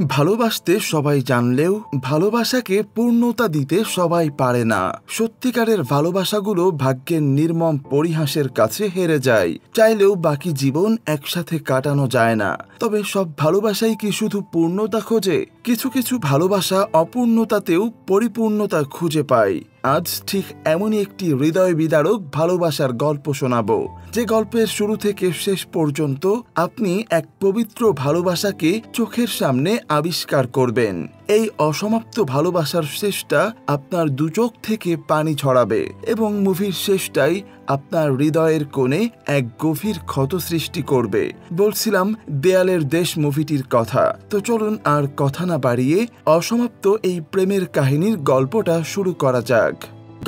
ভালোবাসতে সবাই জানলেও ভালোবাসাকে পূর্ণতা দিতে সবাই পারে না। সত্যিকারের ভালোবাসাগুলো ভাগ্যের নির্মম পরিহাসের কাছে হেরে যায়। চাইলেও বাকি জীবন একসাথে কাটানো যায় না। তবে সব ভালোবাসাই কি শুধু পূর্ণতা খোঁজে? কিছু কিছু ভালোবাসা অপূর্ণতাতেও পরিপূর্ণতা খুঁজে পায়। আজ ঠিক এমনই একটি হৃদয় বিদারক ভালোবাসার গল্প শোনাবো, যে গল্পের শুরু থেকে শেষ পর্যন্ত আপনি এক পবিত্র ভালোবাসাকে চোখের সামনে আবিষ্কার করবেন। এই অসমাপ্ত ভালোবাসার শেষটা আপনার দু চোখ থেকে পানি ছড়াবে এবং মুভির শেষটাই আপনার হৃদয়ের কোণে এক গভীর ক্ষত সৃষ্টি করবে। বলছিলাম দেয়ালের দেশ মুভিটির কথা। তো চলুন আর কথা না বাড়িয়ে অসমাপ্ত এই প্রেমের কাহিনীর গল্পটা শুরু করা যাক।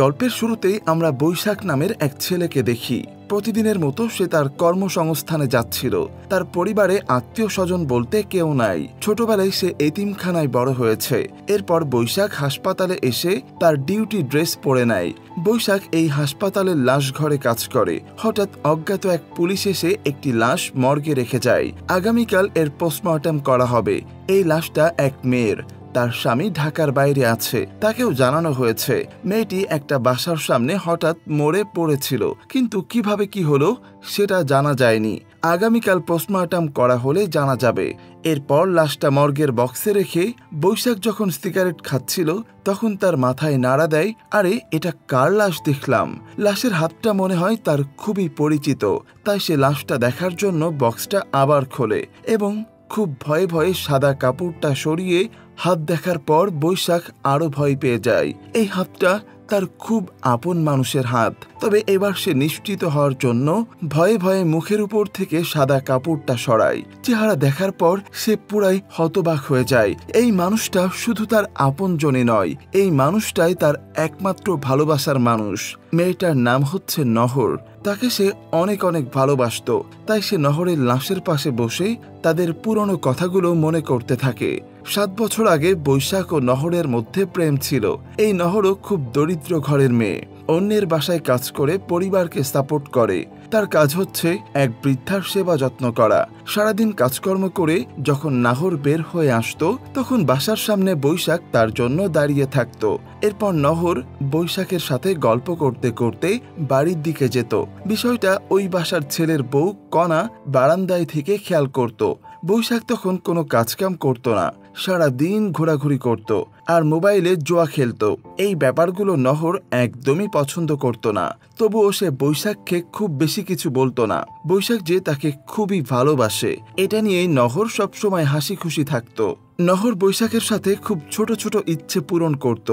গল্পের শুরুতেই আমরা বৈশাখ নামের এক ছেলেকে দেখি। প্রতিদিনের মতো সে তার কর্মসংস্থানে যাচ্ছিল। তার পরিবারে আত্মীয় স্বজন বলতে কেউ নাই। ছোটবেলায় সে এতিমখানায় বড় হয়েছে। এরপর বৈশাখ হাসপাতালে এসে তার ডিউটি ড্রেস পরে নেয়। বৈশাখ এই হাসপাতালের লাশ ঘরে কাজ করে। হঠাৎ অজ্ঞাত এক পুলিশ এসে একটি লাশ মর্গে রেখে যায়। আগামীকাল এর পোস্টমর্টম করা হবে। এই লাশটা এক মেয়ের। তার স্বামী ঢাকার বাইরে আছে। তাকেও জানানো হয়েছে মেয়েটি একটা বাসার সামনে হঠাৎ মরে পড়েছিল, কিন্তু কিভাবে কি হলো সেটা জানা যায়নি। আগামীকাল পোস্টমর্টম করা হলে জানা যাবে। এরপর লাশটা মর্গের বক্সে রেখে বৈশাখ যখন সিগারেট খাচ্ছিল তখন তার মাথায় নাড়া দেয়, আরে এটা কার লাশ দেখলাম। লাশের হাতটা মনে হয় তার খুবই পরিচিত। তাই সে লাশটা দেখার জন্য বক্সটা আবার খোলে এবং খুব ভয়ে ভয়ে সাদা কাপড়টা সরিয়ে হাত দেখার পর বৈশাখ আরো ভয় পেয়ে যায়। এই হাতটা তার খুব আপন মানুষের হাত। তবে এবার সে নিশ্চিত হওয়ার জন্য ভয়ে ভয়ে মুখের উপর থেকে সাদা কাপড়টা সরায়। চেহারা দেখার পর সে পুরাই হতবাক হয়ে যায়। এই মানুষটা শুধু তার আপনজনই নয়, এই মানুষটাই তার একমাত্র ভালোবাসার মানুষ। মেয়েটার নাম হচ্ছে নহর। তাকে সে অনেক অনেক ভালোবাসত। তাই সে নহরের লাশের পাশে বসে তাদের পুরনো কথাগুলো মনে করতে থাকে। 7 বছর আগে বৈশাখ ও নহরের মধ্যে প্রেম ছিল। এই নহরও খুব দরিদ্র ঘরের মেয়ে। অন্যের বাসায় কাজ করে পরিবারকে সাপোর্ট করে। তার কাজ হচ্ছে এক বৃদ্ধার সেবা যত্ন করা। সারাদিন কাজকর্ম করে যখন নাহর বের হয়ে আসতো তখন বাসার সামনে বৈশাখ তার জন্য দাঁড়িয়ে থাকতো। এরপর নহর বৈশাখের সাথে গল্প করতে করতে বাড়ির দিকে যেত। বিষয়টা ওই বাসার ছেলের বউ কণা বারান্দায় থেকে খেয়াল করত। বৈশাখ তখন কোনো কাজকাম করতো না, সারা দিন ঘোরাঘুরি করত আর মোবাইলে জুয়া খেলতো। এই ব্যাপারগুলো নহর একদমই পছন্দ করত না। তবুও সে বৈশাখকে খুব বেশি কিছু বলতো না। বৈশাখ যে তাকে খুবই ভালোবাসে এটা নিয়েই নহর সবসময় হাসি খুশি থাকতো। নহর বৈশাখের সাথে খুব ছোট ছোট ইচ্ছে পূরণ করত।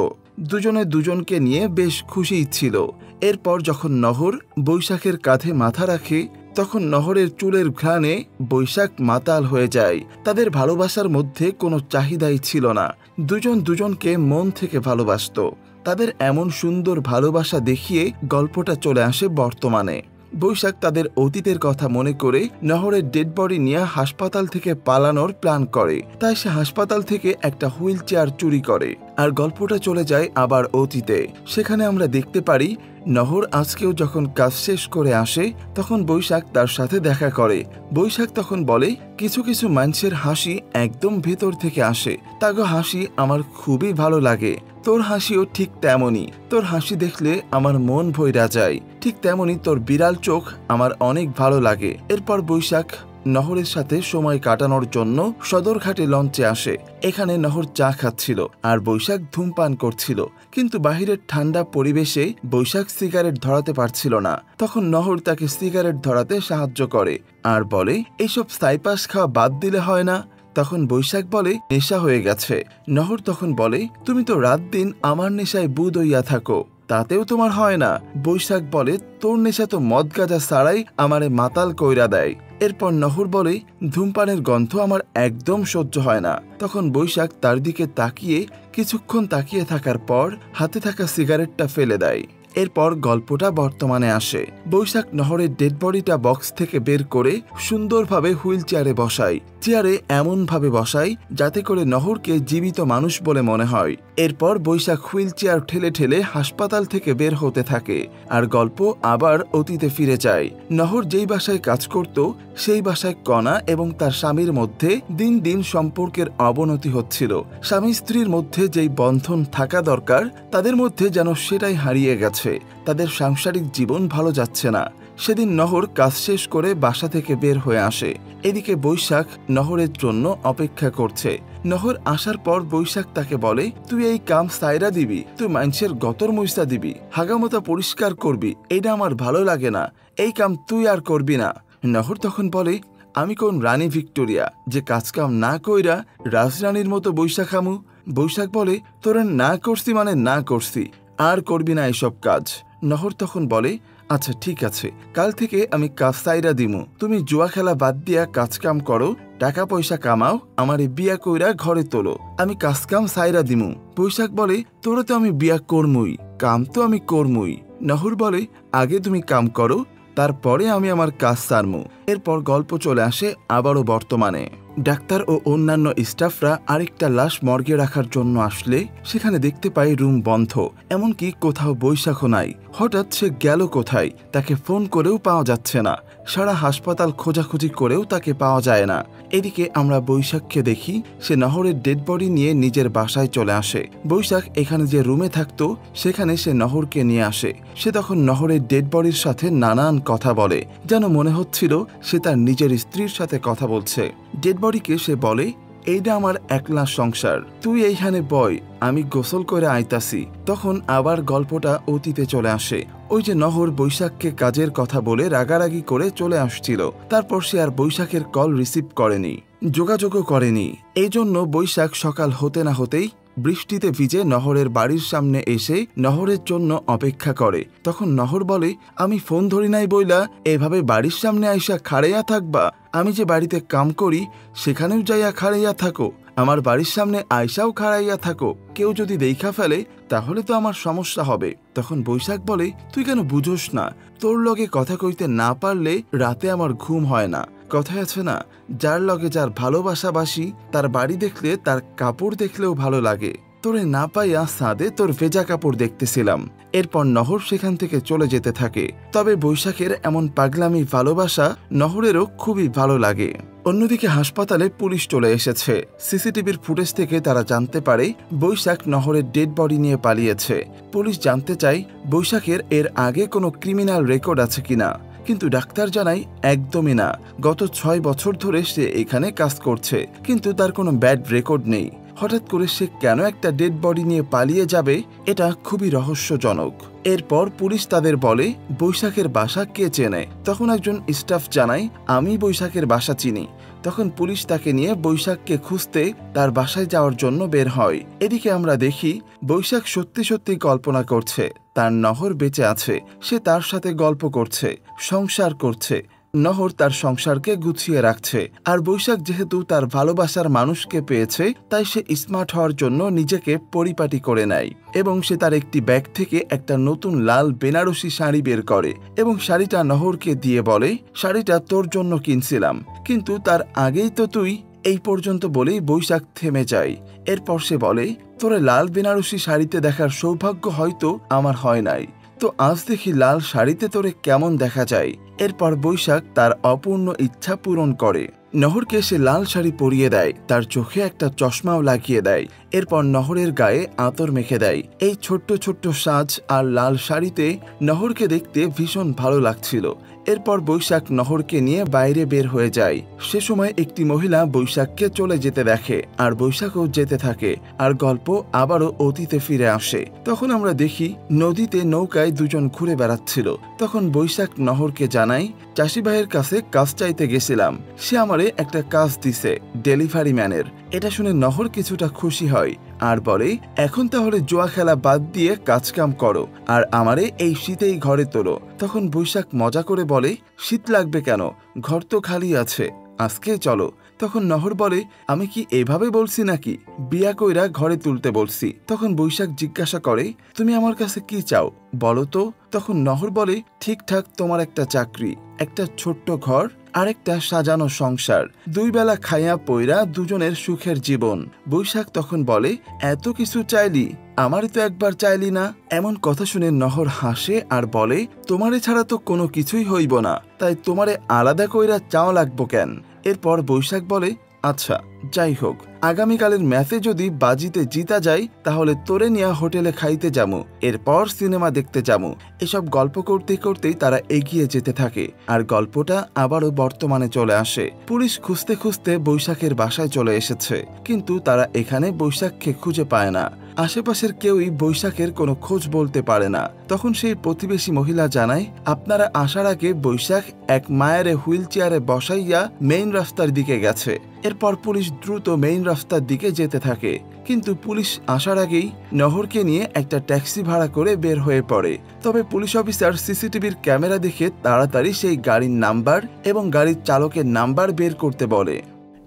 দুজনে দুজনকে নিয়ে বেশ খুশি ছিল। এরপর যখন নহর বৈশাখের কাঁধে মাথা রাখে তখন নহরের চুলের ঘ্রাণে বৈশাখ মাতাল হয়ে যায়। তাদের ভালোবাসার মধ্যে কোনো চাহিদাই ছিল না। দুজন দুজনকে মন থেকে ভালোবাসত। তাদের এমন সুন্দর ভালোবাসা দেখিয়ে গল্পটা চলে আসে বর্তমানে। বৈশাখ তাদের অতীতের কথা মনে করে নহরের ডেড বডি নিয়ে হাসপাতাল থেকে পালানোর প্ল্যান করে। তাই সে হাসপাতাল থেকে একটা হুইল চেয়ার চুরি করে। আর গল্পটা চলে যায় আবার অতীতে। সেখানে আমরা দেখতে পারি নহর আজকেও যখন কাজ শেষ করে আসে তখন বৈশাখ তার সাথে দেখা করে। বৈশাখ তখন বলে, কিছু কিছু মানুষের হাসি একদম ভেতর থেকে আসে। তাগো হাসি আমার খুবই ভালো লাগে। তোর হাসিও ঠিক তেমনই। তোর হাসি দেখলে আমার মন ভইরা যায়। ঠিক তেমনই তোর বিড়াল চোখ আমার অনেক ভালো লাগে। এরপর বৈশাখ নহরের সাথে সময় কাটানোর জন্য সদরঘাটে লঞ্চে আসে। এখানে নহর চা খাচ্ছিল আর বৈশাখ ধূমপান করছিল। কিন্তু বাহিরের ঠান্ডা পরিবেশে বৈশাখ সিগারেট ধরাতে পারছিল না। তখন নহর তাকে সিগারেট ধরাতে সাহায্য করে আর বলে, এইসব সাইপাস খাওয়া বাদ দিলে হয় না। তখন বৈশাখ বলে, নেশা হয়ে গেছে। নহর তখন বলে, তুমি তো রাত দিন আমার নেশায় বুঁদ হইয়া থাকো, তাতেও তোমার হয় না। বৈশাখ বলে, তোর নেশা তো মদ গাঁজা ছাড়াই আমারে মাতাল কইরা দেয়। এরপর নহর বলে, ধূমপানের গন্ধ আমার একদম সহ্য হয় না। তখন বৈশাখ তার দিকে তাকিয়ে কিছুক্ষণ তাকিয়ে থাকার পর হাতে থাকা সিগারেটটা ফেলে দেয়। এরপর গল্পটা বর্তমানে আসে। বৈশাখ নহরের ডেড বডিটা বক্স থেকে বের করে সুন্দরভাবে হুইল চেয়ারে বসায়। চেয়ারে এমনভাবে বসায় যাতে করে নহরকে জীবিত মানুষ বলে মনে হয়। এরপর বৈশাখ হুইল চেয়ার ঠেলে ঠেলে হাসপাতাল থেকে বের হতে থাকে আর গল্প আবার অতীতে ফিরে যায়। নহর যেই বাসায় কাজ করত সেই বাসায় কণা এবং তার স্বামীর মধ্যে দিন দিন সম্পর্কের অবনতি হচ্ছিল। স্বামী স্ত্রীর মধ্যে যেই বন্ধন থাকা দরকার তাদের মধ্যে যেন সেটাই হারিয়ে গেছে। তাদের সাংসারিক জীবন ভালো যাচ্ছে না। সেদিন নহর কাজ শেষ করে বাসা থেকে বের হয়ে আসে। এদিকে বৈশাখ নহরের জন্য অপেক্ষা করছে। নহর আসার পর বৈশাখ তাকে বলে, তুই এই কাম সাইরা দিবি, তুই মানুষের গতর মুইসা দিবি, হাগামতা পরিষ্কার করবি, এইটা আমার ভালো লাগে না, এই কাম তুই আর করবি না। নহর তখন বলে, আমি কোন রানী ভিক্টোরিয়া যে কাজকাম না কইরা রাজরানীর মতো বৈশা খামু? বৈশাখ বলে, তোরা না করছি মানে না করছি, আর করবি না এসব কাজ। নহর তখন বলে, আচ্ছা ঠিক আছে, কাল থেকে আমি কাজ সাইরা দিমু, তুমি জুয়া খেলা বাদ দিয়া কাজকাম করো, টাকা পয়সা কামাও, আমারে বিয়া কইরা ঘরে তোলো, আমি কাজকাম সাইরা দিমু। বৈশাখ বলে, তোরা তো আমি বিয়া করমুই, কাম তো আমি করমুই। নহর বলে, আগে তুমি কাম করো, তারপরে আমি আমার কাজ সারমু। এরপর গল্প চলে আসে আবারও বর্তমানে। ডাক্তার ও অন্যান্য স্টাফরা আরেকটা লাশ মর্গে রাখার জন্য আসলে সেখানে দেখতে পায় রুম বন্ধ, এমনকি কোথাও বৈশাখও নাই। হঠাৎ সে গেল কোথায়? তাকে ফোন করেও পাওয়া যাচ্ছে না। সারা হাসপাতাল খোঁজাখুঁজি করেও তাকে পাওয়া যায় না। এদিকে আমরা বৈশাখকে দেখি সে নহরের ডেড বডি নিয়ে নিজের বাসায় চলে আসে। বৈশাখ এখানে যে রুমে থাকতো সেখানে সে নহরকে নিয়ে আসে। সে তখন নহরের ডেড বডির সাথে নানান কথা বলে, যেন মনে হচ্ছিল সে তার নিজের স্ত্রীর সাথে কথা বলছে। ডেড বডিকে সে বলে, এইটা আমার একলা সংসার, তুই এইখানে বয়, আমি গোসল করে আইতাছি। তখন আবার গল্পটা অতীতে চলে আসে। ওই যে নহর বৈশাখকে কাজের কথা বলে রাগারাগি করে চলে আসছিল, তারপর সে আর বৈশাখের কল রিসিভ করেনি, যোগাযোগও করেনি। এই জন্য বৈশাখ সকাল হতে না হতেই বৃষ্টিতে ভিজে নহরের বাড়ির সামনে এসে নহরের জন্য অপেক্ষা করে। তখন নহর বলে, আমি ফোন ধরি নাই বইলা এভাবে বাড়ির সামনে আইসা খাড়াইয়া থাকবা? আমি যে বাড়িতে কাম করি সেখানেও যাইয়া খাড়াইয়া থাকো, আমার বাড়ির সামনে আইসাও খাড়াইয়া থাকো, কেউ যদি দেখা ফেলে তাহলে তো আমার সমস্যা হবে। তখন বৈশাখ বলে, তুই কেন বুঝোস না? তোর লগে কথা কইতে না পারলে রাতে আমার ঘুম হয় না। কথায় আছে না, যার লগে যার ভালোবাসাবাসি, তার বাড়ি দেখলে তার কাপড় দেখলেও ভালো লাগে। তোরে না পাইয়া সাদে তোর ভেজা কাপড় দেখতেছিলাম। এরপর নহর সেখান থেকে চলে যেতে থাকে। তবে বৈশাখের এমন পাগলামি ভালোবাসা নহরেরও খুবই ভালো লাগে। অন্যদিকে হাসপাতালে পুলিশ চলে এসেছে। সিসিটিভির ফুটেজ থেকে তারা জানতে পারে বৈশাখ নহরের ডেড বডি নিয়ে পালিয়েছে। পুলিশ জানতে চায় বৈশাখের এর আগে কোনো ক্রিমিনাল রেকর্ড আছে কিনা, কিন্তু ডাক্তার জানায় একদমই না। গত 6 বছর ধরে সে এখানে কাজ করছে, কিন্তু তার কোনো ব্যাড রেকর্ড নেই। হঠাৎ করে সে কেন একটা ডেড বডি নিয়ে পালিয়ে যাবে, এটা খুবই রহস্যজনক। এরপর পুলিশ তাদের বলে বৈশাখের বাসা কে চেনে। তখন একজন স্টাফ জানায়, আমি বৈশাখের বাসা চিনি। তখন পুলিশ তাকে নিয়ে বৈশাখকে খুঁজতে তার বাসায় যাওয়ার জন্য বের হয়। এদিকে আমরা দেখি বৈশাখ সত্যি সত্যি কল্পনা করছে তার নহর বেঁচে আছে, সে তার সাথে গল্প করছে, সংসার করছে। নহর তার সংসারকে গুছিয়ে রাখছে। আর বৈশাখ যেহেতু তার ভালোবাসার মানুষকে পেয়েছে, তাই সে স্মার্ট হওয়ার জন্য নিজেকে পরিপাটি করে নেয় এবং সে তার একটি ব্যাগ থেকে একটা নতুন লাল বেনারসি শাড়ি বের করে এবং শাড়িটা নহরকে দিয়ে বলে, শাড়িটা তোর জন্য কিনছিলাম, কিন্তু তার আগেই তো তুই। এই পর্যন্ত বলেই বৈশাখ থেমে যায়। এরপর সে বলে, তোরে লাল বেনারসি শাড়িতে দেখার সৌভাগ্য হয়তো আমার হয় নাই, তো আজ দেখি লাল শাড়িতে তোরে কেমন দেখা যায়। এরপর বৈশাখ তার অপূর্ণ ইচ্ছা পূরণ করে। নহরকে সে লাল শাড়ি পরিয়ে দেয়, তার চোখে একটা চশমাও লাগিয়ে দেয়। এরপর নহরের গায়ে আতর মেখে দেয়। এই ছোট্ট ছোট্ট সাজ আর লাল শাড়িতে নহরকে দেখতে ভীষণ ভালো লাগছিল। এরপর বৈশাখ নহরকে নিয়ে বাইরে বের হয়ে যায়। সে সময় একটি মহিলা বৈশাখকে চলে যেতে দেখে আর বৈশাখও যেতে থাকে, আর গল্প আবারও অতীতে ফিরে আসে। তখন আমরা দেখি নদীতে নৌকায় দুজন ঘুরে বেড়াচ্ছিল। তখন বৈশাখ নহরকে জানাই, চাষি ভাইয়ের কাছে কাজ চাইতে গেছিলাম, সে আমারে একটা কাজ দিছে ডেলিভারি ম্যানের। এটা শুনে নহর কিছুটা খুশি হয় আর বলে, এখন তাহলে জুয়া খেলা বাদ দিয়ে কাজকাম করো আর আমারে এই শীতেই ঘরে তোলো। তখন বৈশাখ মজা করে বলে, শীত লাগবে কেন, ঘর তো খালি আছে, আজকে চলো। তখন নহর বলে, আমি কি এভাবে বলছি নাকি? বিয়া কইরা ঘরে তুলতে বলছি। তখন বৈশাখ জিজ্ঞাসা করে, তুমি আমার কাছে কি চাও বলো তো? তখন নহর বলে, ঠিকঠাক তোমার একটা চাকরি, একটা ছোট্ট ঘর আর একটা সাজানো সংসার, 2 বেলা খাইয়া পইরা দুজনের সুখের জীবন। বৈশাখ তখন বলে, এত কিছু চাইলি, আমারই তো একবার চাইলি না। এমন কথা শুনে নহর হাসে আর বলে, তোমারে ছাড়া তো কোনো কিছুই হইব না, তাই তোমারে আলাদা কইরা চাওয়া লাগবো কেন? এরপর বৈশাখ বলে, আচ্ছা যাই হোক, আগামীকালের ম্যাচে যদি বাজিতে জিতা যায় তাহলে তোরে নিয়া হোটেলে খাইতে যামু, এরপর সিনেমা দেখতে যামু। এসব গল্প করতে করতেই তারা এগিয়ে যেতে থাকে আর গল্পটা আবারও বর্তমানে চলে আসে। পুলিশ খুঁজতে খুঁজতে বৈশাখের বাসায় চলে এসেছে, কিন্তু তারা এখানে বৈশাখকে খুঁজে পায় না। আশেপাশের কেউই বৈশাখের কোনো খোঁজ বলতে পারে না। তখন সেই প্রতিবেশী মহিলা জানায়, আপনারা আসার আগে বৈশাখ এক মায়েরে হুইল চেয়ারে বসাইয়া মেইন রাস্তার দিকে গেছে। এরপর পুলিশ দ্রুত মেইন রাস্তার দিকে যেতে থাকে, কিন্তু পুলিশ আসার আগেই নহরকে নিয়ে একটা ট্যাক্সি ভাড়া করে বের হয়ে পড়ে। তবে পুলিশ অফিসার সিসিটিভির ক্যামেরা দেখে তাড়াতাড়ি সেই গাড়ির নাম্বার এবং গাড়ির চালকের নাম্বার বের করতে বলে।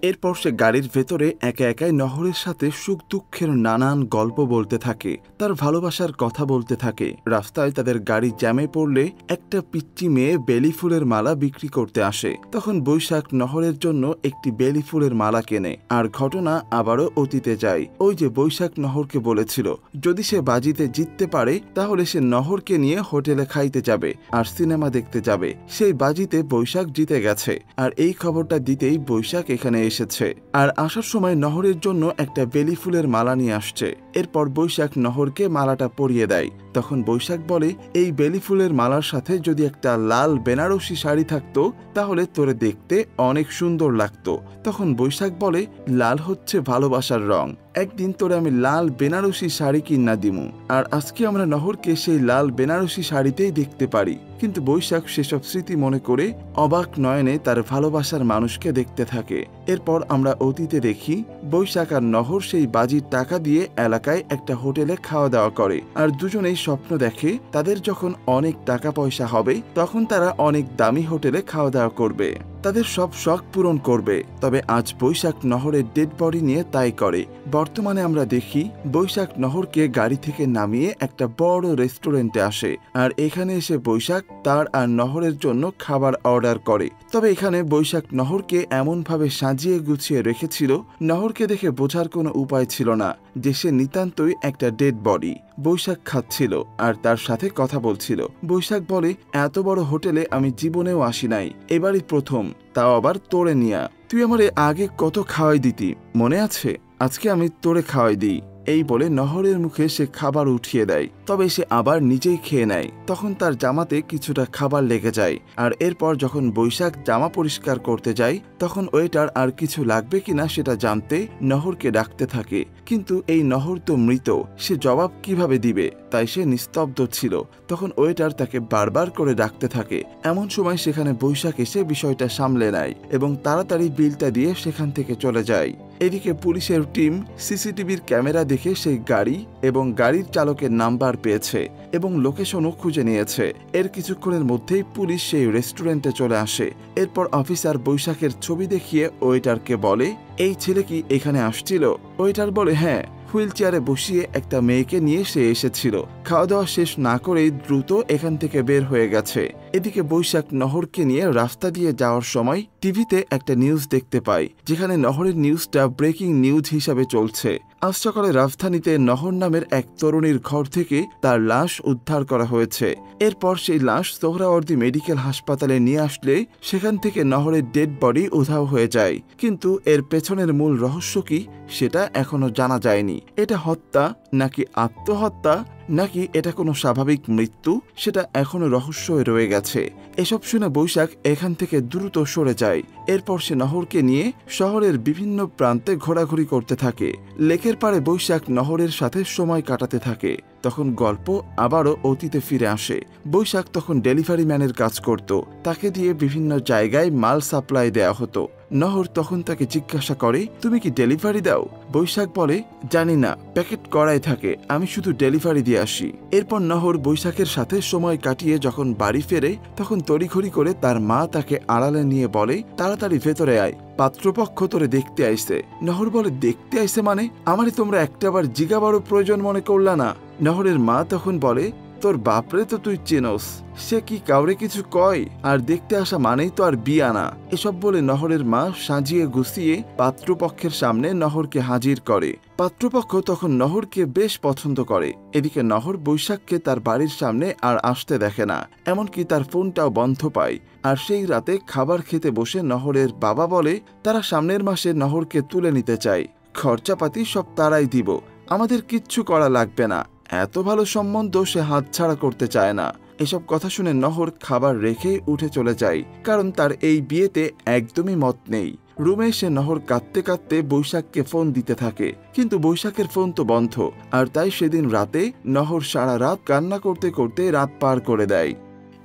এরপর সে গাড়ির ভেতরে একা একাই নহরের সাথে সুখ দুঃখের নানান গল্প বলতে থাকে, তার ভালোবাসার কথা বলতে থাকে। রাস্তায় তাদের গাড়ি জ্যামে পড়লে একটা পিচ্চি মেয়ে বেলি ফুলের মালা বিক্রি করতে আসে। তখন বৈশাখ নহরের জন্য একটি বেলি ফুলের মালা কেনে। আর ঘটনা আবারও অতীতে যায়। ওই যে বৈশাখ নহরকে বলেছিল যদি সে বাজিতে জিততে পারে তাহলে সে নহরকে নিয়ে হোটেলে খাইতে যাবে আর সিনেমা দেখতে যাবে। সেই বাজিতে বৈশাখ জিতে গেছে আর এই খবরটা দিতেই বৈশাখ এখানে এসেছে আর আসার সময় নহরের জন্য একটা বেলি ফুলের মালা নিয়ে আসছে। এরপর বৈশাখ নহরকে মালাটা পরিয়ে দেয়। তখন বৈশাখ বলে, এই বেলি ফুলের মালার সাথে যদি একটা লাল বেনারসি শাড়ি থাকতো তাহলে তোরে দেখতে অনেক সুন্দর লাগতো। তখন বৈশাখ বলে, লাল হচ্ছে ভালোবাসার রং, একদিন তোরে আমি লাল বেনারসি শাড়ি কিনা দিমু। আর আজকে আমরা নহরকে সেই লাল বেনারসি শাড়িতেই দেখতে পারি। কিন্তু বৈশাখ সেসব স্মৃতি মনে করে অবাক নয়নে তার ভালোবাসার মানুষকে দেখতে থাকে। এরপর আমরা অতীতে দেখি বৈশাখ আর নহর সেই বাজির টাকা দিয়ে এলাকায় একটা হোটেলে খাওয়া দাওয়া করে আর দুজনেই স্বপ্ন দেখে তাদের যখন অনেক টাকা পয়সা হবে তখন তারা অনেক দামি হোটেলে খাওয়া দাওয়া করবে, তাদের সব শখ পূরণ করবে। তবে আজ বৈশাখ নহরের ডেড বডি নিয়ে তাই করে। বর্তমানে আমরা দেখি বৈশাখ নহরকে গাড়ি থেকে নামিয়ে একটা বড় রেস্টুরেন্টে আসে আর এখানে এসে বৈশাখ তার আর নহরের জন্য খাবার অর্ডার করে। তবে এখানে বৈশাখ নহরকে এমনভাবে সাজিয়ে গুছিয়ে রেখেছিল, নহরকে দেখে বোঝার কোনো উপায় ছিল না যে সে নিতান্তই একটা ডেড বডি। বৈশাখ খাচ্ছিল আর তার সাথে কথা বলছিল। বৈশাখ বলে, এত বড় হোটেলে আমি জীবনেও আসি নাই, এবারই প্রথম, তাও আবার তোরে নিয়া। তুই আমারে আগে কত খাওয়াই দিতি মনে আছে? আজকে আমি তোরে খাওয়াই দিই। এই বলে নহরের মুখে সে খাবার উঠিয়ে দেয়। তবে সে আবার নিজেই খেয়ে নেয়। তখন তার জামাতে কিছুটা খাবার লেগে যায় আর এরপর যখন বৈশাখ জামা পরিষ্কার করতে যায় তখন ওয়েটার আর কিছু লাগবে কিনা সেটা জানতে নহরকে ডাকতে থাকে। কিন্তু এই নহর তো মৃত, সে জবাব কিভাবে দিবে, তাই সে নিস্তব্ধ ছিল। তখন ওয়েটার তাকে বারবার করে ডাকতে থাকে। এমন সময় সেখানে বৈশাখ এসে বিষয়টা সামলে নেয় এবং তাড়াতাড়ি বিলটা দিয়ে সেখান থেকে চলে যায়। এদিকে পুলিশের টিম সিসিটিভির ক্যামেরা দেখে সেই গাড়ি এবং গাড়ির চালকের নাম্বার পেয়েছে এবং লোকেশনও খুঁজে নিয়েছে। এর কিছুক্ষণের মধ্যেই পুলিশ সেই রেস্টুরেন্টে চলে আসে। এরপর অফিসার বৈশাখের ছবি দেখিয়ে ওয়েটারকে বলে, এই ছেলে কি এখানে আসছিল? ওয়েটার বলে, হ্যাঁ, হুইল চেয়ারে বসিয়ে একটা মেয়েকে নিয়ে সে এসেছিল। খাওয়া দাওয়া শেষ না করেই দ্রুত এখান থেকে বের হয়ে গেছে। এদিকে বৈশাখ নহরকে নিয়ে রাস্তা দিয়ে যাওয়ার সময় টিভিতে একটা নিউজ দেখতে পায়, যেখানে নহরের নিউজটা ব্রেকিং নিউজ হিসাবে চলছে। আজ সকালে রাজধানীতে নহর নামের এক তরুণীর ঘর থেকে তার লাশ উদ্ধার করা হয়েছে। এরপর সেই লাশ সোহরাওয়ার্দী মেডিকেল হাসপাতালে নিয়ে আসলে সেখান থেকে নহরের ডেড বডি উধাও হয়ে যায়। কিন্তু এর পেছনের মূল রহস্য কি সেটা এখনো জানা যায়নি। এটা হত্যা নাকি আত্মহত্যা নাকি এটা কোনো স্বাভাবিক মৃত্যু সেটা এখনো রহস্য রয়ে গেছে। এসব শুনে বৈশাখ এখান থেকে দ্রুত সরে যায়। এরপর সে নহরকে নিয়ে শহরের বিভিন্ন প্রান্তে ঘোরাঘুরি করতে থাকে। লেকের পাড়ে বৈশাখ নহরের সাথে সময় কাটাতে থাকে। তখন গল্প আবারও অতীতে ফিরে আসে। বৈশাখ তখন ডেলিভারি ম্যানের কাজ করত, তাকে দিয়ে বিভিন্ন জায়গায় মাল সাপ্লাই দেয়া হতো। নহর তখন তাকে জিজ্ঞাসা করে, তুমি কি ডেলিভারি দাও? বৈশাখ বলে, জানি না, প্যাকেট করাই থাকে, আমি শুধু ডেলিভারি দিয়ে আসি। এরপর নহর বৈশাখের সাথে সময় কাটিয়ে যখন বাড়ি ফেরে তখন তড়িঘড়ি করে তার মা তাকে আড়ালে নিয়ে বলে, তাড়াতাড়ি ভেতরে আয়, পাত্রপক্ষ তোরে দেখতে আইছে। নহর বলে, দেখতে আইছে মানে? আমারে তোমরা একটাবার জিগাবারও প্রয়োজন মনে করলা না? নহরের মা তখন বলে, তোর বাপরে তো তুই চেনস, সে কি কাউরে কিছু কয়? আর দেখতে আসা মানেই তো আর বিয়া না। এসব বলে নহরের মা সাজিয়ে গুছিয়ে পাত্রপক্ষের সামনে নহরকে হাজির করে। পাত্রপক্ষ তখন নহরকে বেশ পছন্দ করে। এদিকে নহর বৈশাখকে তার বাড়ির সামনে আর আসতে দেখে না, এমনকি তার ফোনটাও বন্ধ পায়। আর সেই রাতে খাবার খেতে বসে নহরের বাবা বলে, তারা সামনের মাসে নহরকে তুলে নিতে চায়, খরচাপাতি সব তারাই দিব, আমাদের কিচ্ছু করা লাগবে না। এত ভালো সম্বন্ধ সে হাতছাড়া করতে চায় না। এসব কথা শুনে নহর খাবার রেখে উঠে চলে যায়, কারণ তার এই বিয়েতে একদমই মত নেই। রুমে এসে নহর কাঁদতে কাঁদতে বৈশাখকে ফোন দিতে থাকে, কিন্তু বৈশাখের ফোন তো বন্ধ। আর তাই সেদিন রাতে নহর সারা রাত কান্না করতে করতে রাত পার করে দেয়।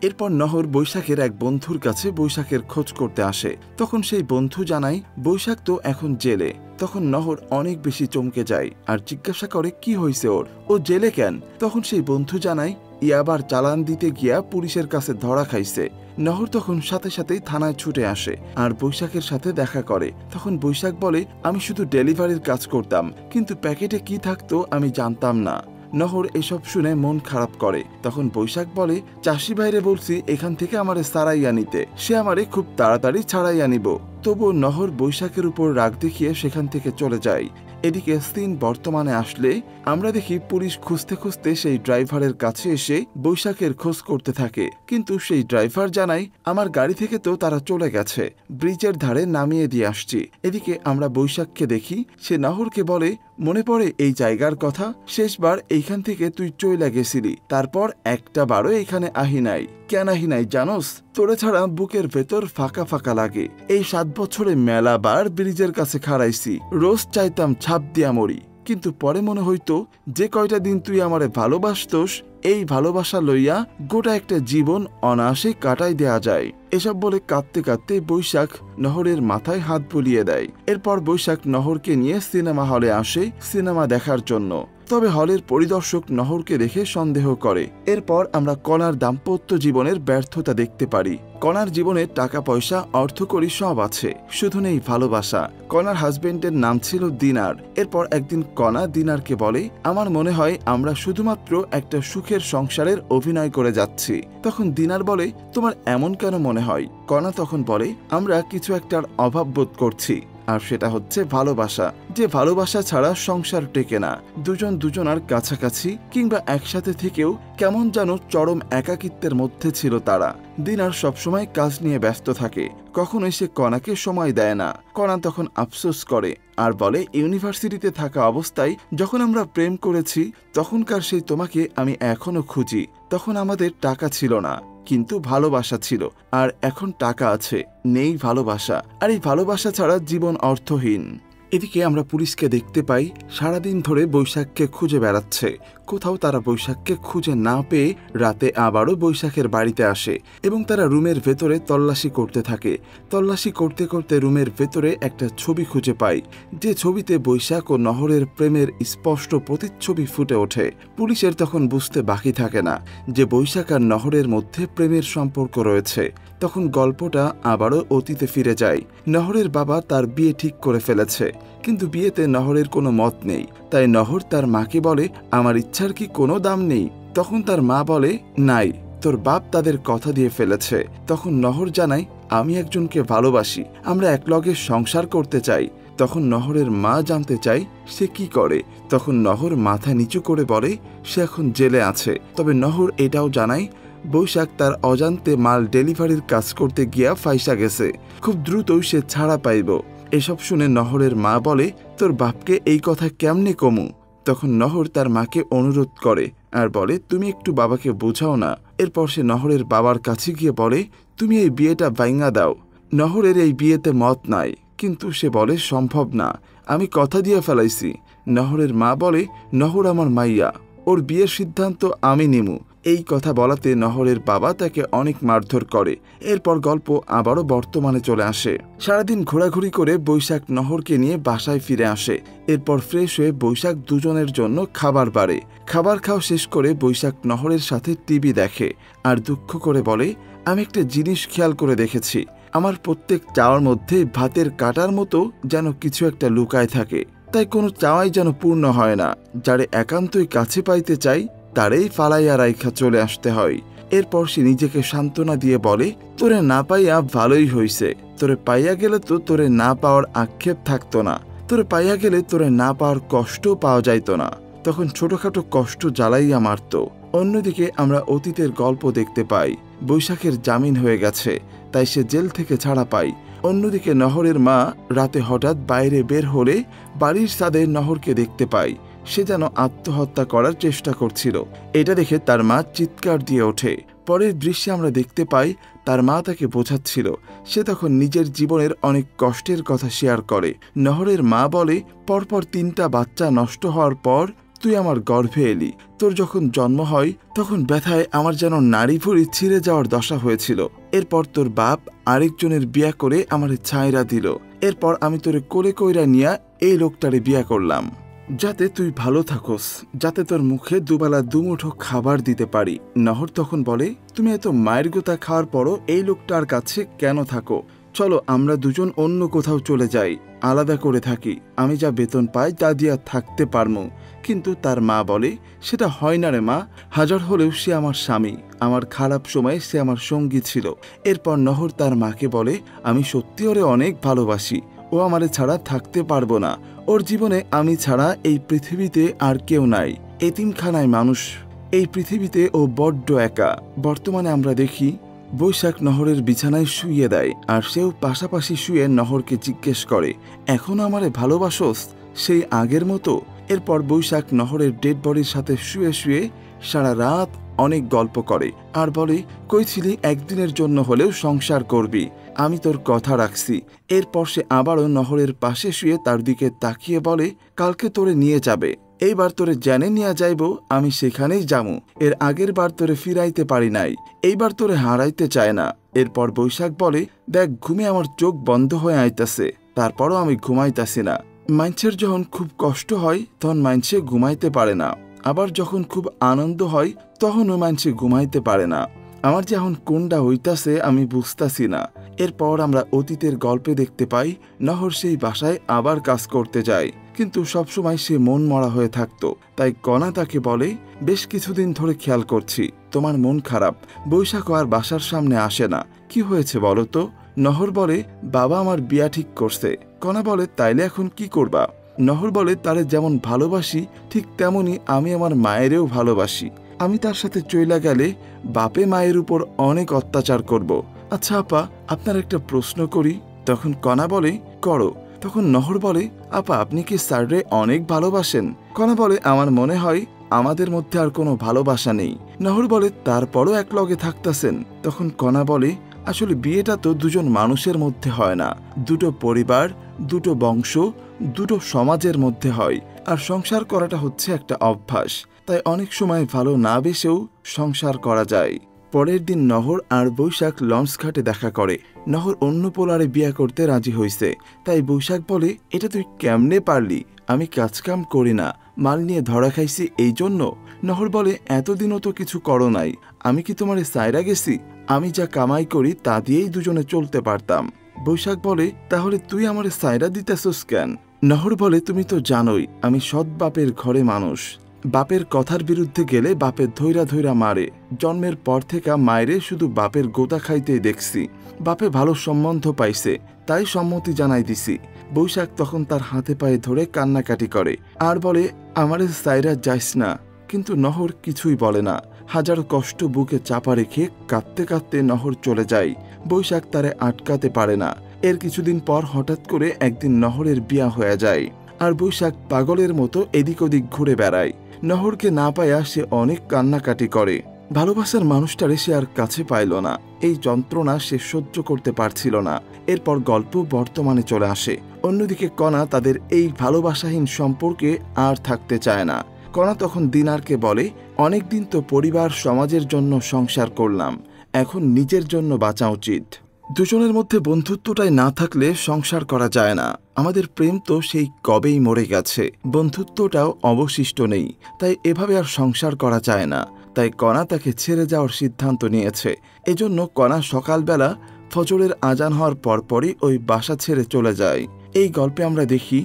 এরপর নহর বৈশাখের এক বন্ধুর কাছে বৈশাখের খোঁজ করতে আসে। তখন সেই বন্ধু জানায়, বৈশাখ তো এখন জেলে। তখন নহর অনেক বেশি চমকে যায় আর জিজ্ঞাসা করে, কি হয়েছে ওর, ও জেলে কেন? তখন সেই বন্ধু জানায়, ইয়াবার চালান দিতে গিয়া পুলিশের কাছে ধরা খাইছে। নহর তখন সাথে সাথেই থানায় ছুটে আসে আর বৈশাখের সাথে দেখা করে। তখন বৈশাখ বলে, আমি শুধু ডেলিভারির কাজ করতাম, কিন্তু প্যাকেটে কি থাকতো আমি জানতাম না। নহর এসব শুনে মন খারাপ করে। তখন বৈশাখ বলে, চাষি ভাইরে বলছি এখান থেকে আমারে ছাড়াইয়া নিতে, সে আমারে খুব তাড়াতাড়ি ছাড়াইয়া নিব। তবুও নহর বৈশাখের উপর রাগ দেখিয়ে সেখান থেকে চলে যায়। এদিকে সিন বর্তমানে আসলে আমরা দেখি পুলিশ খুঁজতে খুঁজতে সেই ড্রাইভারের কাছে এসে বৈশাখের খোঁজ করতে থাকে, কিন্তু সেই ড্রাইভার জানায়, আমার গাড়ি থেকে তো তারা চলে গেছে, ব্রিজের ধারে নামিয়ে দিয়ে আসছি। এদিকে আমরা বৈশাখকে দেখি, সে নহরকে বলে, মনে পড়ে এই জায়গার কথা? শেষবার এইখান থেকে তুই চইলা গেছিলি, তারপর একটা বারও এইখানে আহি নাই। কেন আহি নাই জানোস? তোরে ছাড়া বুকের ভেতর ফাঁকা ফাঁকা লাগে। এই 7 বছরে মেলাবার ব্রিজের কাছে খাড়াইছি, রোজ চাইতাম ছাপ দিয়া মরি, কিন্তু পরে মনে হইতো যে কয়টা দিন তুই আমারে ভালোবাসতোস, এই ভালোবাসা লইয়া গোটা একটা জীবন অনায়াসে কাটাই দেয়া যায়। এসব বলে কাঁদতে কাঁদতে বৈশাখ নহরের মাথায় হাত বুলিয়ে দেয়। এরপর বৈশাখ নহরকে নিয়ে সিনেমা হলে আসে সিনেমা দেখার জন্য। তবে হলের পরিদর্শক নহরকে দেখে সন্দেহ করে। এরপর আমরা কণার দাম্পত্য জীবনের ব্যর্থতা দেখতে পারি। কণার জীবনে টাকা পয়সা অর্থকড়ি সব আছে, শুধু নেই ভালোবাসা। কণার হাজবেন্ডের নাম ছিল দিনার। এরপর একদিন কণা দিনারকে বলে, আমার মনে হয় আমরা শুধুমাত্র একটা সুখের সংসারের অভিনয় করে যাচ্ছি। তখন দিনার বলে, তোমার এমন কেন মনে হয়? কণা তখন বলে, আমরা কিছু একটার অভাব বোধ করছি, আর সেটা হচ্ছে ভালোবাসা। যে ভালোবাসা ছাড়া সংসার টেকে না। দুজন দুজনার কাছাকাছি কিংবা একসাথে থেকেও কেমন যেন চরম একাকিত্বের মধ্যে ছিল তারা। দিনার সবসময় কাজ নিয়ে ব্যস্ত থাকে, কখনোই সে কণাকে সময় দেয় না। কণা তখন আফসোস করে আর বলে, ইউনিভার্সিটিতে থাকা অবস্থায় যখন আমরা প্রেম করেছি তখনকার সেই তোমাকে আমি এখনো খুঁজি। তখন আমাদের টাকা ছিল না, কিন্তু ভালোবাসা ছিল। আর এখন টাকা আছে, নেই ভালোবাসা। আর এই ভালোবাসা ছাড়া জীবন অর্থহীন। এদিকে আমরা পুলিশকে দেখতে পাই সারাদিন ধরে বৈশাখকে খুঁজে বেড়াচ্ছে। কোথাও তারা বৈশাখকে খুঁজে না পেয়ে রাতে আবারও বৈশাখের বাড়িতে আসে এবং তারা রুমের ভেতরে তল্লাশি করতে থাকে। তল্লাশি করতে করতে রুমের ভেতরে একটা ছবি খুঁজে পায়, যে ছবিতে বৈশাখ ও নহরের প্রেমের স্পষ্ট প্রতিচ্ছবি ফুটে ওঠে। পুলিশের তখন বুঝতে বাকি থাকে না যে বৈশাখ আর নহরের মধ্যে প্রেমের সম্পর্ক রয়েছে। তখন গল্পটা আবারও অতীতে ফিরে যায়। নহরের বাবা তার বিয়ে ঠিক করে ফেলেছে, কিন্তু বিয়েতে নহরের কোনো মত নেই। তাই নহর তার মাকে বলে, আমার ইচ্ছার কি কোনো দাম নেই? তখন তার মা বলে, নাই, তোর বাপ তাদের কথা দিয়ে ফেলেছে। তখন নহর জানায়, আমি একজনকে ভালোবাসি, আমরা একলগে সংসার করতে চাই। তখন নহরের মা জানতে চায় সে কি করে। তখন নহর মাথা নিচু করে বলে, সে এখন জেলে আছে। তবে নহর এটাও জানায় বৈশাখ তার অজান্তে মাল ডেলিভারির কাজ করতে গিয়া ফাইসা গেছে, খুব দ্রুতই সে ছাড়া পাইব। এসব শুনে নহরের মা বলে, তোর বাপকে এই কথা কেমনে কমু? তখন নহর তার মাকে অনুরোধ করে আর বলে, তুমি একটু বাবাকে বোঝাও না। এরপর সে নহরের বাবার কাছে গিয়ে বলে, তুমি এই বিয়েটা ভাঙা দাও। নহরের এই বিয়েতে মত নাই, কিন্তু সে বলে, সম্ভব না, আমি কথা দিয়ে ফেলাইছি। নহরের মা বলে, নহর আমার মাইয়া, ওর বিয়ের সিদ্ধান্ত আমি নিমু, এই কথা বলাতে নহরের বাবা তাকে অনেক মারধর করে। এরপর গল্প আবারও বর্তমানে চলে আসে। সারাদিন ঘোরাঘুরি করে বৈশাখ নহরকে নিয়ে বাসায় ফিরে আসে। এরপর ফ্রেশ হয়ে বৈশাখ দুজনের জন্য খাবার বাড়ে। খাবার খাওয়া শেষ করে বৈশাখ নহরের সাথে টিভি দেখে আর দুঃখ করে বলে, আমি একটা জিনিস খেয়াল করে দেখেছি, আমার প্রত্যেক চাওয়ার মধ্যে ভাতের কাটার মতো যেন কিছু একটা লুকায় থাকে। তাই কোনো চাওয়াই যেন পূর্ণ হয় না। যারে একান্তই কাছে পাইতে চাই তারেই ফালাইয়া রাইখা চলে আসতে হয়। এরপর সে নিজেকে সান্ত্বনা দিয়ে বলে, তোরে না পাইয়া ভালোই হইছে, তোরে পাইয়া গেলে তো তোরে না পাওয়ার আক্ষেপ থাকতো না, তোরে পাইয়া গেলে তোরে না পাওয়ার কষ্ট পাওয়া যাইতো না, তখন ছোটখাটো কষ্ট জ্বালাইয়া মারত। অন্যদিকে আমরা অতীতের গল্প দেখতে পাই, বৈশাখের জামিন হয়ে গেছে, তাই সে জেল থেকে ছাড়া পায়। অন্যদিকে নহরের মা রাতে হঠাৎ বাইরে বের হলে বাড়ির ছাদে নহরকে দেখতে পায়। সে যেন আত্মহত্যা করার চেষ্টা করছিল। এটা দেখে তার মা চিৎকার দিয়ে ওঠে। পরের দৃশ্যে আমরা দেখতে পাই তার মা তাকে বোঝাচ্ছিল। সে তখন নিজের জীবনের অনেক কষ্টের কথা শেয়ার করে। নহরের মা বলে, পরপর 3টা বাচ্চা নষ্ট হওয়ার পর তুই আমার গর্ভে এলি। তোর যখন জন্ম হয় তখন ব্যথায় আমার যেন নাড়ি ভুঁড়ি ছিঁড়ে যাওয়ার দশা হয়েছিল। এরপর তোর বাপ আরেকজনের বিয়া করে আমার ছাইরা দিল। এরপর আমি তোরে কোলে কইরা নিয়া এই লোকটারে বিয়া করলাম, যাতে তুই ভালো থাকোস, যাতে তোর মুখে দুবেলা দুমুঠো খাবার দিতে পারি। নহর তখন বলে, তুমি এত মায়ের গোতা খাওয়ার পরও এই লোকটার কাছে কেন থাকো? চলো আমরা দুজন অন্য কোথাও চলে যাই, আলাদা করে থাকি, আমি যা বেতন পাই তা দিয়া থাকতে পারমু। কিন্তু তার মা বলে, সেটা হয় না রে মা, হাজার হলেও সে আমার স্বামী, আমার খারাপ সময়ে সে আমার সঙ্গী ছিল। এরপর নহর তার মাকে বলে, আমি সত্যি ওরে অনেক ভালোবাসি, ও আমারে ছাড়া থাকতে পারবো না, ওর জীবনে আমি ছাড়া এই পৃথিবীতে আর কেউ নাই, এতিমখানায় মানুষ, এই পৃথিবীতে ও বড্ড একা। বর্তমানে আমরা দেখি বৈশাখ নহরের বিছানায় শুইয়ে দেয়, আর সেও পাশাপাশি শুয়ে নহরকে জিজ্ঞেস করে, এখনো আমারে ভালোবাসোস সেই আগের মতো? এরপর বৈশাখ নহরের ডেড বডির সাথে শুয়ে শুয়ে সারা রাত অনেক গল্প করে আর বলে, কইছিলি একদিনের জন্য হলেও সংসার করবি, আমি তোর কথা রাখছি। এরপর সে আবারও নহরের পাশে শুয়ে তার দিকে তাকিয়ে বলে, কালকে তোরে নিয়ে যাবে, এইবার তোরে জেনে নিয়ে যাইব, আমি সেখানেই যামু, এর আগের বার তোরে ফিরাইতে পারি নাই, এইবার তোরে হারাইতে চায় না। এরপর বৈশাখ বলে, দেখ ঘুমে আমার চোখ বন্ধ হয়ে আইতাছে, তারপরও আমি ঘুমাইতাছি না। মাইনছের যখন খুব কষ্ট হয় তখন মাইনছে ঘুমাইতে পারে না, আবার যখন খুব আনন্দ হয় তখনও মাইনছে ঘুমাইতে পারে না, আমার যে এখন কোনটা হইতাছে আমি বুঝতাছি না। এরপর আমরা অতীতের গল্পে দেখতে পাই নহর সেই বাসায় আবার কাজ করতে যায়, কিন্তু সবসময় সে মন মরা হয়ে থাকতো। তাই কণা তাকে বলে, বেশ কিছুদিন ধরে খেয়াল করছি তোমার মন খারাপ, বৈশাখ আর বাসার সামনে আসে না, কি হয়েছে বলো তো? নহর বলে, বাবা আমার বিয়া ঠিক করছে। কণা বলে, তাইলে এখন কি করবা? নহর বলে, তারে যেমন ভালোবাসি ঠিক তেমনি আমি আমার মায়েরও ভালোবাসি, আমি তার সাথে চইলা গেলে বাপে মায়ের উপর অনেক অত্যাচার করব। আচ্ছা আপা, আপনার একটা প্রশ্ন করি? তখন কণা বলে, করো। তখন নহর বলে, আপা আপনি কি স্যাররে অনেক ভালোবাসেন? কণা বলে, আমার মনে হয় আমাদের মধ্যে আর কোনো ভালোবাসা নেই। নহর বলে, তারপরও এক লগে থাকতেছেন? তখন কণা বলে, আসলে বিয়েটা তো দুজন মানুষের মধ্যে হয় না, দুটো পরিবার, দুটো বংশ, দুটো সমাজের মধ্যে হয়, আর সংসার করাটা হচ্ছে একটা অভ্যাস, তাই অনেক সময় ভালো না বেসেও সংসার করা যায়। পরের দিন নহর আর বৈশাখ লঞ্চ ঘাটে দেখা করে। নহর অন্য পোলারে বিয়া করতে রাজি হইছে, তাই বৈশাখ বলে, এটা তুই কেমনে পারলি? আমি কাজকাম করি না, মাল নিয়ে ধরা খাইছি এই জন্য? নহর বলে, এতদিনও তো কিছু করো নাই, আমি কি তোমারে সাইরা গেছি? আমি যা কামাই করি তা দিয়েই দুজনে চলতে পারতাম। বৈশাখ বলে, তাহলে তুই আমারে সাইরা দিতেছস কেন? নহর বলে, তুমি তো জানোই আমি সৎ বাপের ঘরে মানুষ, বাপের কথার বিরুদ্ধে গেলে বাপের ধৈরা ধৈরা মারে, জন্মের পর থেকে মায়েরে শুধু বাপের গোতা খাইতেই দেখছি, বাপে ভালো সম্বন্ধ পাইছে তাই সম্মতি জানাই দিছি। বৈশাখ তখন তার হাতে পায়ে ধরে কান্নাকাটি করে আর বলে, আমারে সাইরা যাইস না। কিন্তু নহর কিছুই বলে না, হাজারো কষ্ট বুকে চাপা রেখে কাঁদতে কাঁদতে নহর চলে যায়। বৈশাখ তারে আটকাতে পারে না। এর কিছুদিন পর হঠাৎ করে একদিন নহরের বিয়া হয়ে যায়, আর বৈশাখ পাগলের মতো এদিক ওদিক ঘুরে বেড়ায়। নহরকে না পায়া সে অনেক কান্নাকাটি করে, ভালোবাসার মানুষটারে সে আর কাছে পাইল না, এই যন্ত্রণা সে সহ্য করতে পারছিল না। এরপর গল্প বর্তমানে চলে আসে। অন্যদিকে কণা তাদের এই ভালোবাসাহীন সম্পর্কে আর থাকতে চায় না, কণা তখন দিনারকে বলে, অনেকদিন তো পরিবার সমাজের জন্য সংসার করলাম, এখন নিজের জন্য বাঁচা উচিত। দুজনের মধ্যে বন্ধুত্বটাই না থাকলে সংসার করা যায় না। আমাদের প্রেম তো সেই কবেই মরে গেছে, বন্ধুত্বটাও অবশিষ্ট নেই, তাই এভাবে আর সংসার করা যায় না। তাই কণা তাকে ছেড়ে যাওয়ার সিদ্ধান্ত নিয়েছে। এজন্য কণা সকালবেলা ফজরের আজান হওয়ার পরপরই ওই বাসা ছেড়ে চলে যায়। এই গল্পে আমরা দেখি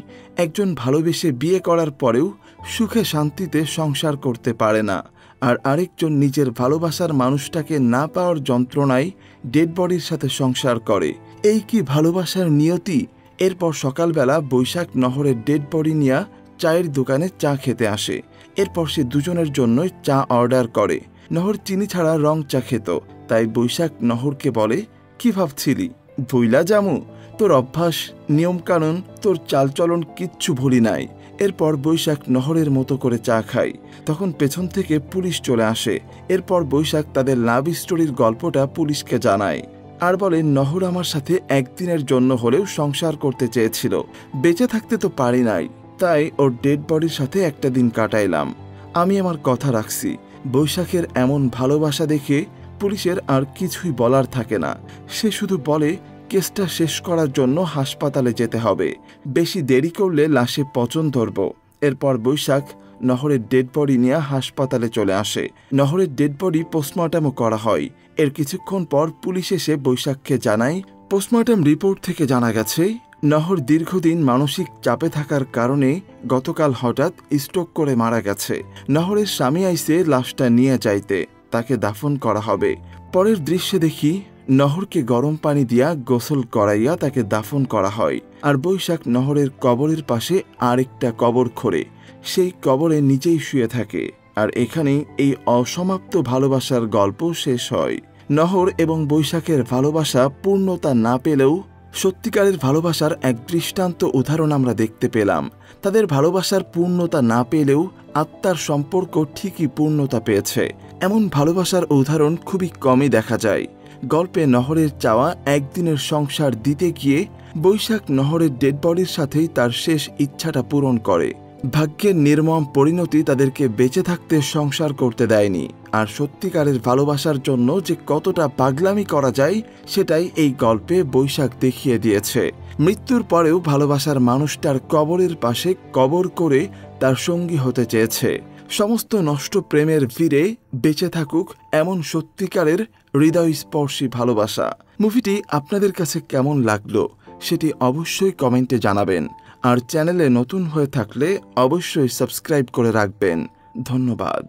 একজন ভালোবেসে বিয়ে করার পরেও সুখে শান্তিতে সংসার করতে পারে না, আর আরেকজন নিজের ভালোবাসার মানুষটাকে না পাওয়ার যন্ত্রণায় ডেড বডির সাথে সংসার করে। এই কি ভালোবাসার নিয়তি! এরপর সকালবেলা বৈশাখ নহরের ডেড বডি নিয়ে চায়ের দোকানে চা খেতে আসে। এরপর সে দুজনের জন্যই চা অর্ডার করে। নহর চিনি ছাড়া রং চা খেত, তাই বৈশাখ নহরকে বলে, কি ভাবছিলি ভুইলা জামু? তোর অভ্যাস, নিয়মকানুন, তোর চালচলন কিচ্ছু ভুলি নাই। এরপর বৈশাখ নহরের মতো করে চা খায়। তখন পেছন থেকে পুলিশ চলে আসে। এরপর বৈশাখ তাদের লাভ স্টোরির গল্পটা পুলিশকে জানায় আর বলে, নহর আমার সাথে একদিনের জন্য হলেও সংসার করতে চেয়েছিল, বেঁচে থাকতে তো পারি নাই, তাই ওর ডেড বডির সাথে একটা দিন কাটাইলাম। আমি আমার কথা রাখছি। বৈশাখের এমন ভালোবাসা দেখে পুলিশের আর কিছুই বলার থাকে না। সে শুধু বলে, কেসটা শেষ করার জন্য হাসপাতালে যেতে হবে, বেশি দেরি করলে লাশে পচন ধরব। এরপর বৈশাখ নহরের ডেড বডি নিয়ে হাসপাতালে চলে আসে। নহরের ডেড বডি পোস্টমর্টমও করা হয়। এর কিছুক্ষণ পর পুলিশ এসে বৈশাখকে জানায়, পোস্টমর্টম রিপোর্ট থেকে জানা গেছে নহর দীর্ঘদিন মানসিক চাপে থাকার কারণে গতকাল হঠাৎ স্ট্রোক করে মারা গেছে। নহরের স্বামী আইসে লাশটা নিয়ে যাইতে, তাকে দাফন করা হবে। পরের দৃশ্যে দেখি নহরকে গরম পানি দিয়া গোসল করাইয়া তাকে দাফন করা হয়, আর বৈশাখ নহরের কবরের পাশে আরেকটা কবর খোঁড়ে। সেই কবরে নিজেই শুয়ে থাকে। আর এখানেই এই অসমাপ্ত ভালোবাসার গল্প শেষ হয়। নহর এবং বৈশাখের ভালোবাসা পূর্ণতা না পেলেও সত্যিকারের ভালোবাসার এক দৃষ্টান্ত উদাহরণ আমরা দেখতে পেলাম। তাদের ভালোবাসার পূর্ণতা না পেলেও আত্মার সম্পর্ক ঠিকই পূর্ণতা পেয়েছে। এমন ভালোবাসার উদাহরণ খুবই কমই দেখা যায়। গল্পে নহরের চাওয়া একদিনের সংসার দিতে গিয়ে বৈশাখ নহরের ডেড বডির সাথেই তার শেষ ইচ্ছাটা পূরণ করে। ভাগ্যের নির্মম পরিণতি তাদেরকে বেঁচে থাকতে সংসার করতে দেয়নি। আর সত্যিকারের ভালোবাসার জন্য যে কতটা পাগলামি করা যায় সেটাই এই গল্পে বৈশাখ দেখিয়ে দিয়েছে। মৃত্যুর পরেও ভালোবাসার মানুষটার কবরের পাশে কবর করে তার সঙ্গী হতে চেয়েছে। সমস্ত নষ্ট প্রেমের ভিড়ে বেঁচে থাকুক এমন সত্যিকারের হৃদয়স্পর্শী ভালোবাসা। মুভিটি আপনাদের কাছে কেমন লাগলো সেটি অবশ্যই কমেন্টে জানাবেন। আর চ্যানেলে নতুন হয়ে থাকলে অবশ্যই সাবস্ক্রাইব করে রাখবেন। ধন্যবাদ।